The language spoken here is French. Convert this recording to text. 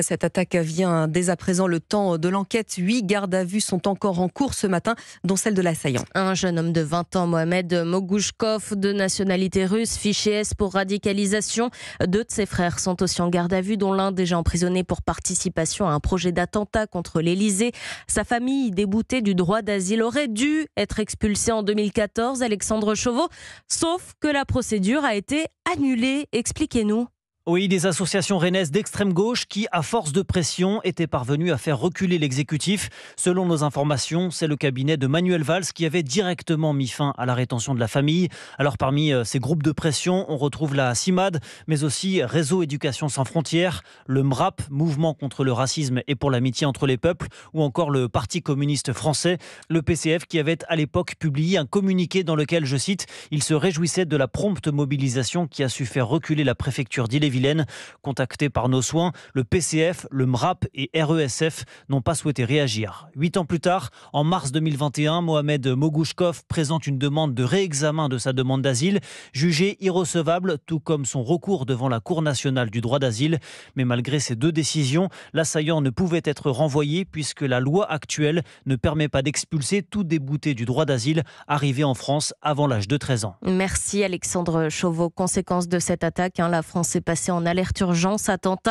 Cette attaque vient dès à présent le temps de l'enquête. 8 gardes à vue sont encore en cours ce matin, dont celle de l'assaillant. Un jeune homme de 20 ans, Mohamed Mogouchkov, de nationalité russe, fiché S pour radicalisation. 2 de ses frères sont aussi en garde à vue, dont l'un déjà emprisonné pour participation à un projet d'attentat contre l'Elysée. Sa famille, déboutée du droit d'asile, aurait dû être expulsée en 2014, Alexandre Chauveau. Sauf que la procédure a été annulée. Expliquez-nous. Oui, des associations rennaises d'extrême gauche qui, à force de pression, étaient parvenues à faire reculer l'exécutif. Selon nos informations, c'est le cabinet de Manuel Valls qui avait directement mis fin à la rétention de la famille. Alors parmi ces groupes de pression, on retrouve la CIMAD, mais aussi Réseau Éducation Sans Frontières, le MRAP, Mouvement contre le racisme et pour l'amitié entre les peuples, ou encore le Parti communiste français, le PCF qui avait à l'époque publié un communiqué dans lequel, je cite, il se réjouissait de la prompte mobilisation qui a su faire reculer la préfecture d'Ille-et-Vilaine. Contactés par nos soins, le PCF, le MRAP et RESF n'ont pas souhaité réagir. 8 ans plus tard, en mars 2021, Mohamed Mogouchkov présente une demande de réexamen de sa demande d'asile, jugée irrecevable, tout comme son recours devant la Cour nationale du droit d'asile. Mais malgré ces 2 décisions, l'assaillant ne pouvait être renvoyé puisque la loi actuelle ne permet pas d'expulser tout débouté du droit d'asile arrivé en France avant l'âge de 13 ans. Merci Alexandre Chauveau. Conséquence de cette attaque, la France est passée en alerte urgence attentat.